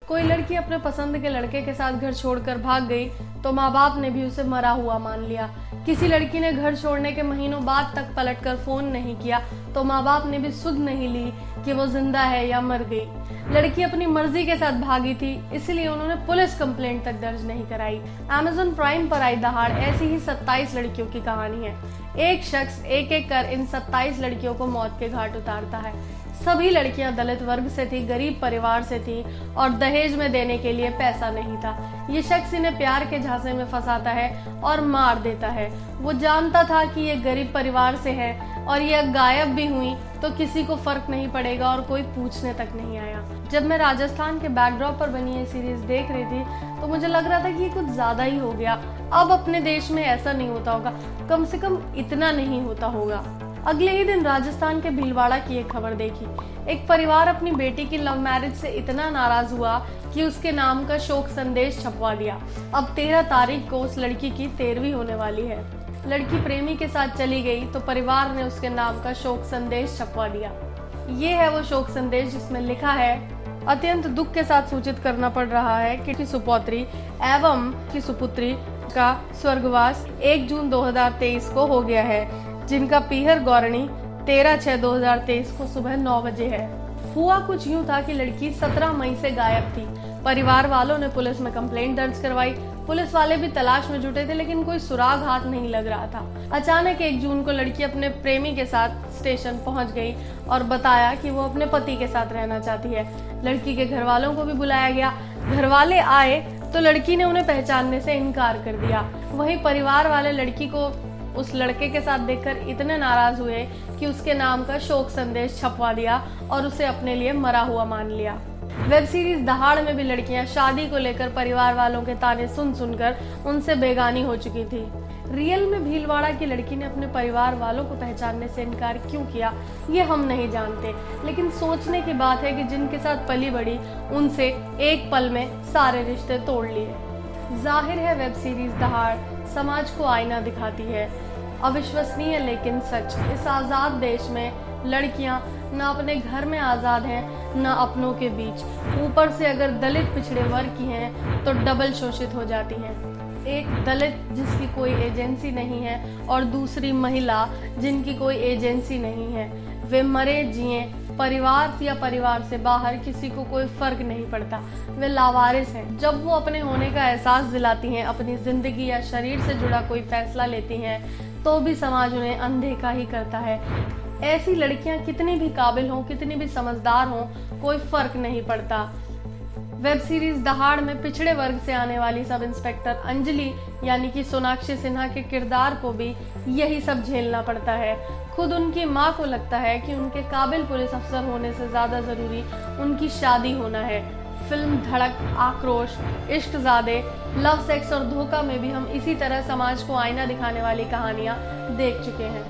कोई लड़की अपने पसंद के लड़के के साथ घर छोड़कर भाग गई तो माँ बाप ने भी उसे मरा हुआ मान लिया। किसी लड़की ने घर छोड़ने के महीनों बाद तक पलटकर फोन नहीं किया तो माँ बाप ने भी सुध नहीं ली कि वो जिंदा है या मर गई। लड़की अपनी मर्जी के साथ भागी थी, इसलिए उन्होंने पुलिस कंप्लेंट तक दर्ज नहीं कराई। Amazon प्राइम पर आई दहाड़ ऐसी ही 27 लड़कियों की कहानी है। एक शख्स एक एक कर इन 27 लड़कियों को मौत के घाट उतारता है। सभी लड़कियां दलित वर्ग से थी, गरीब परिवार से थी और दहेज में देने के लिए पैसा नहीं था। ये शख्स इन्हें प्यार के झांसे में फंसाता है और मार देता है। वो जानता था कि ये गरीब परिवार से है और ये गायब भी हुई तो किसी को फर्क नहीं पड़ेगा और कोई पूछने तक नहीं आया। जब मैं राजस्थान के बैकड्रॉप पर बनी ये सीरीज देख रही थी तो मुझे लग रहा था कि ये कुछ ज्यादा ही हो गया। अब अपने देश में ऐसा नहीं होता होगा, कम से कम इतना नहीं होता होगा। अगले ही दिन राजस्थान के भीलवाड़ा की एक खबर देखी। एक परिवार अपनी बेटी की लव मैरिज से इतना नाराज हुआ कि उसके नाम का शोक संदेश छपवा दिया। अब 13 तारीख को उस लड़की की 13वीं होने वाली है। लड़की प्रेमी के साथ चली गई तो परिवार ने उसके नाम का शोक संदेश छपवा दिया। ये है वो शोक संदेश जिसमें लिखा है, अत्यंत दुख के साथ सूचित करना पड़ रहा है कि सुपौत्री एवं की सुपुत्री का स्वर्गवास 1 जून 2023 को हो गया है, जिनका पीहर गौरणी 13/6/2023 को सुबह 9 बजे है। हुआ कुछ यूं था कि लड़की 17 मई से गायब थी। परिवार वालों ने पुलिस में कंप्लेंट दर्ज करवाई। पुलिस वाले भी तलाश में जुटे थे लेकिन कोई सुराग हाथ नहीं लग रहा था। अचानक 1 जून को लड़की अपने प्रेमी के साथ स्टेशन पहुंच गई और बताया कि वो अपने पति के साथ रहना चाहती है। लड़की के घर वालों को भी बुलाया गया। घर वाले आए तो लड़की ने उन्हें पहचानने से इनकार कर दिया। वहीं परिवार वाले लड़की को उस लड़के के साथ देखकर इतने नाराज हुए कि उसके नाम का शोक संदेश छपवा दिया और उसे अपने लिए मरा हुआ मान लिया। वेब सीरीज दहाड़ में भी लड़कियां शादी को लेकर परिवार वालों के ताने सुन सुनकर उनसे बेगानी हो चुकी थी। रियल में भीलवाड़ा की लड़की ने अपने परिवार वालों को पहचानने से इनकार क्यों किया, ये हम नहीं जानते, लेकिन सोचने की बात है कि जिनके साथ पली बड़ी उनसे एक पल में सारे रिश्ते तोड़ लिए। जाहिर है वेब सीरीज दहाड़ समाज को आईना दिखाती है। अविश्वसनीय लेकिन सच, इस आज़ाद देश में लड़कियां न अपने घर में आज़ाद हैं न अपनों के बीच। ऊपर से अगर दलित पिछड़े वर्ग की हैं तो डबल शोषित हो जाती हैं। एक दलित जिसकी कोई एजेंसी नहीं है और दूसरी महिला जिनकी कोई एजेंसी नहीं है। वे मरे जिए, परिवार या परिवार से बाहर किसी को कोई फर्क नहीं पड़ता। वे लावारिस हैं। जब वो अपने होने का एहसास दिलाती हैं, अपनी जिंदगी या शरीर से जुड़ा कोई फैसला लेती हैं तो भी समाज उन्हें अनदेखा ही करता है। ऐसी लड़कियां कितनी भी काबिल हों, कितनी भी समझदार हों, कोई फर्क नहीं पड़ता। वेब सीरीज दहाड़ में पिछड़े वर्ग से आने वाली सब इंस्पेक्टर अंजलि यानी कि सोनाक्षी सिन्हा के किरदार को भी यही सब झेलना पड़ता है। खुद उनकी माँ को लगता है कि उनके काबिल पुलिस अफसर होने से ज्यादा जरूरी उनकी शादी होना है। फिल्म धड़क, आक्रोश, इश्कज़ादे, लव, सेक्स और धोखा में भी हम इसी तरह समाज को आईना दिखाने वाली कहानियां देख चुके हैं।